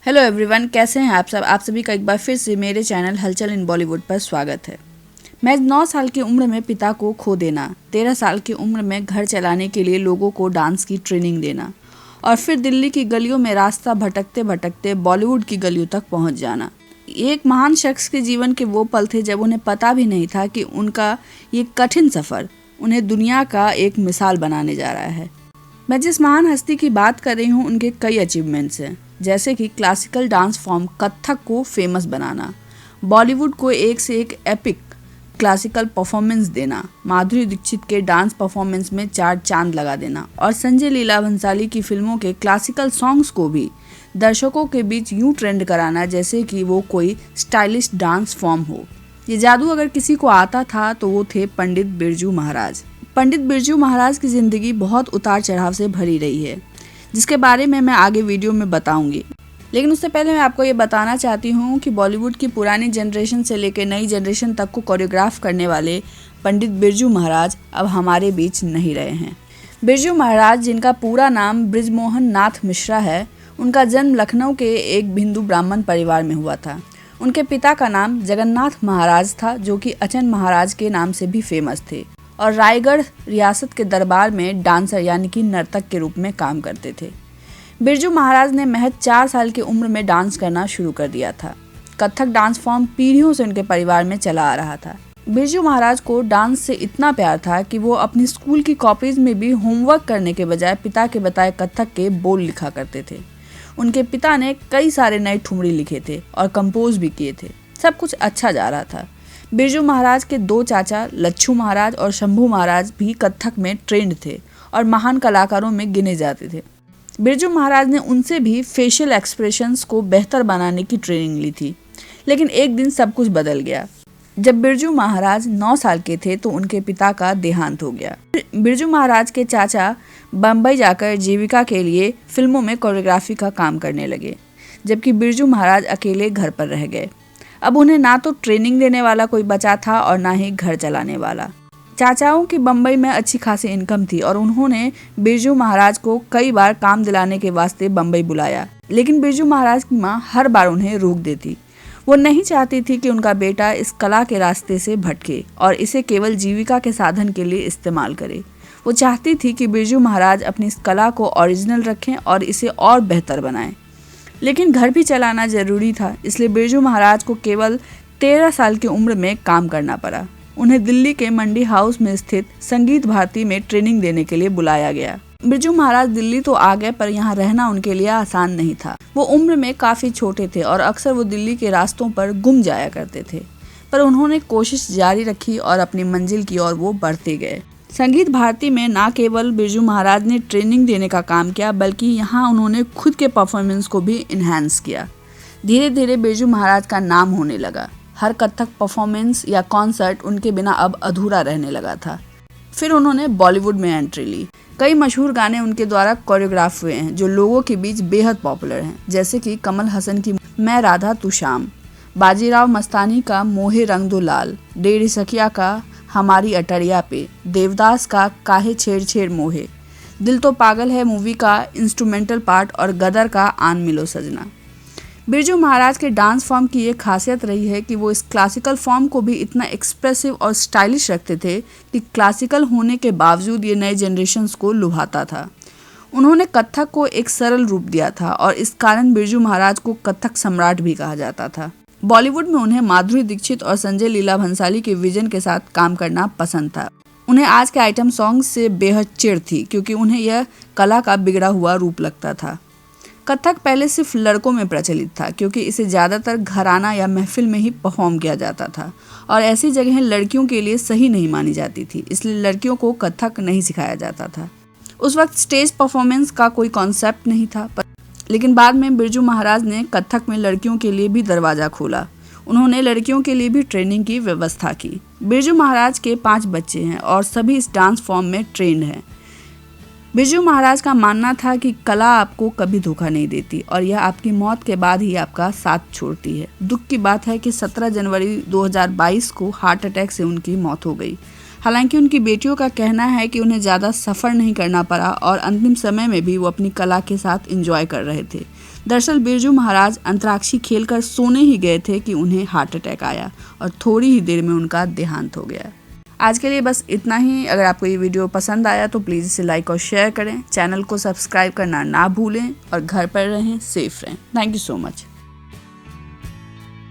Hello everyone, कैसे हैं आप सब। आप सभी का एक बार फिर से मेरे चैनल हलचल इन बॉलीवुड पर स्वागत है। मैं 9 साल की उम्र में पिता को खो देना, 13 साल की उम्र में घर चलाने के लिए लोगों को डांस की ट्रेनिंग देना और फिर दिल्ली की गलियों में रास्ता भटकते भटकते बॉलीवुड की गलियों तक पहुंच जाना। एक महान शख्स के जीवन के वो पल थे जब उन्हें पता भी नहीं था कि उनका ये कठिन सफ़र उन्हें दुनिया का एक मिसाल बनाने जा रहा है। मैं जिस महान हस्ती की बात कर रही हूँ उनके कई अचीवमेंट्स हैं, जैसे कि क्लासिकल डांस फॉर्म कथक को फेमस बनाना, बॉलीवुड को एक से एक एपिक क्लासिकल परफॉर्मेंस देना, माधुरी दीक्षित के डांस परफॉर्मेंस में 4 चांद लगा देना और संजय लीला भंसाली की फिल्मों के क्लासिकल सॉन्ग्स को भी दर्शकों के बीच यूं ट्रेंड कराना जैसे कि वो कोई स्टाइलिश डांस फॉर्म हो। ये जादू अगर किसी को आता था तो वो थे पंडित बिरजू महाराज। पंडित बिरजू महाराज की ज़िंदगी बहुत उतार चढ़ाव से भरी रही है, जिसके बारे में मैं आगे वीडियो में बताऊंगी। लेकिन उससे पहले मैं आपको ये बताना चाहती हूँ कि बॉलीवुड की पुरानी जनरेशन से लेकर नई जनरेशन तक को कोरियोग्राफ करने वाले पंडित बिरजू महाराज अब हमारे बीच नहीं रहे हैं। बिरजू महाराज, जिनका पूरा नाम बृजमोहन नाथ मिश्रा है, उनका जन्म लखनऊ के एक हिंदू ब्राह्मण परिवार में हुआ था। उनके पिता का नाम जगन्नाथ महाराज था, जो कि अचन महाराज के नाम से भी फेमस थे और रायगढ़ रियासत के दरबार में डांसर यानी कि नर्तक के रूप में काम करते थे। बिरजू महाराज ने महज 4 साल की उम्र में डांस करना शुरू कर दिया था। कथक डांस फॉर्म पीढ़ियों से उनके परिवार में चला आ रहा था। बिरजू महाराज को डांस से इतना प्यार था कि वो अपनी स्कूल की कॉपीज में भी होमवर्क करने के बजाय पिता के बताए कथक के बोल लिखा करते थे। उनके पिता ने कई सारे नए ठुमरी लिखे थे और कंपोज भी किए थे। सब कुछ अच्छा जा रहा था। बिरजू महाराज के 2 चाचा लच्छू महाराज और शंभू महाराज भी कथक में ट्रेंड थे और महान कलाकारों में गिने जाते थे। बिरजू महाराज ने उनसे भी फेशियल एक्सप्रेशंस को बेहतर बनाने की ट्रेनिंग ली थी। लेकिन एक दिन सब कुछ बदल गया। जब बिरजू महाराज 9 साल के थे तो उनके पिता का देहांत हो गया। बिरजू महाराज के चाचा बम्बई जाकर जीविका के लिए फिल्मों में कोरियोग्राफी का काम करने लगे, जबकि बिरजू महाराज अकेले घर पर रह गए। अब उन्हें ना तो ट्रेनिंग देने वाला कोई बचा था और ना ही घर चलाने वाला। चाचाओं की बम्बई में अच्छी खासी इनकम थी और उन्होंने बिरजू महाराज को कई बार काम दिलाने के वास्ते बम्बई बुलाया, लेकिन बिरजू महाराज की माँ हर बार उन्हें रोक देती। वो नहीं चाहती थी कि उनका बेटा इस कला के रास्ते से भटके और इसे केवल जीविका के साधन के लिए इस्तेमाल करे। वो चाहती थी कि बिरजू महाराज अपनी इस कला को ओरिजिनल रखें और इसे और बेहतर बनाएं। लेकिन घर भी चलाना जरूरी था, इसलिए बिरजू महाराज को केवल 13 साल की उम्र में काम करना पड़ा। उन्हें दिल्ली के मंडी हाउस में स्थित संगीत भारती में ट्रेनिंग देने के लिए बुलाया गया। बिरजू महाराज दिल्ली तो आ गए, पर यहाँ रहना उनके लिए आसान नहीं था। वो उम्र में काफी छोटे थे और अक्सर वो दिल्ली के रास्तों पर गुम जाया करते थे, पर उन्होंने कोशिश जारी रखी और अपनी मंजिल की ओर वो बढ़ते गए। संगीत भारती में न केवल बिरजू महाराज ने ट्रेनिंग देने का काम किया, बल्कि यहाँ उन्होंने खुद के परफॉर्मेंस को भी इन्हांस किया। धीरे धीरे बिरजू महाराज का नाम होने लगा। हर कथक परफॉर्मेंस या कॉन्सर्ट उनके बिना अब अधूरा रहने लगा था। फिर उन्होंने बॉलीवुड में एंट्री ली। कई मशहूर गाने उनके द्वारा कोरियोग्राफ हुए हैं जो लोगों के बीच बेहद पॉपुलर हैं, जैसे कि कमल हसन की मैं राधा तू श्याम, बाजीराव मस्तानी का मोहे रंग दो लाल, डेढ़ी सखिया का हमारी अटरिया पे, देवदास का काहे छेड़ छेड़ मोहे, दिल तो पागल है मूवी का इंस्ट्रूमेंटल पार्ट और गदर का आन मिलो सजना। बिरजू महाराज के डांस फॉर्म की ये खासियत रही है कि वो इस क्लासिकल फॉर्म को भी इतना एक्सप्रेसिव और स्टाइलिश रखते थे कि क्लासिकल होने के बावजूद ये नए जनरेशन्स को लुभाता था। उन्होंने कथक को एक सरल रूप दिया था और इस कारण बिरजू महाराज को कथक सम्राट भी कहा जाता था। बॉलीवुड में उन्हें माधुरी दीक्षित और संजय लीला भंसाली के विजन के साथ काम करना पसंद था। उन्हें आज के आइटम सॉन्ग से बेहद चिढ़ थी, क्योंकि उन्हें यह कला का बिगड़ा हुआ रूप लगता था। कथक पहले सिर्फ लड़कों में प्रचलित था, क्योंकि इसे ज़्यादातर घराना या महफिल में ही परफॉर्म किया जाता था और ऐसी जगहें लड़कियों के लिए सही नहीं मानी जाती थी, इसलिए लड़कियों को कथक नहीं सिखाया जाता था। उस वक्त स्टेज परफॉर्मेंस का कोई कॉन्सेप्ट नहीं था, लेकिन बाद में बिरजू महाराज ने कथक में लड़कियों के लिए भी दरवाज़ा खोला। उन्होंने लड़कियों के लिए भी ट्रेनिंग की व्यवस्था की। बिरजू महाराज के 5 बच्चे हैं और सभी इस डांस फॉर्म में ट्रेंड हैं। बिरजू महाराज का मानना था कि कला आपको कभी धोखा नहीं देती और यह आपकी मौत के बाद ही आपका साथ छोड़ती है। दुख की बात है कि 17 जनवरी 2022 को हार्ट अटैक से उनकी मौत हो गई। हालांकि उनकी बेटियों का कहना है कि उन्हें ज़्यादा सफ़र नहीं करना पड़ा और अंतिम समय में भी वो अपनी कला के साथ एंजॉय कर रहे थे। दरअसल बिरजू महाराज अंतराक्षी खेलकर सोने ही गए थे कि उन्हें हार्ट अटैक आया और थोड़ी ही देर में उनका देहांत हो गया। आज के लिए बस इतना ही। अगर आपको ये वीडियो पसंद आया तो प्लीज़ इसे लाइक और शेयर करें। चैनल को सब्सक्राइब करना ना भूलें और घर पर रहें, सेफ रहें। Thank you so much.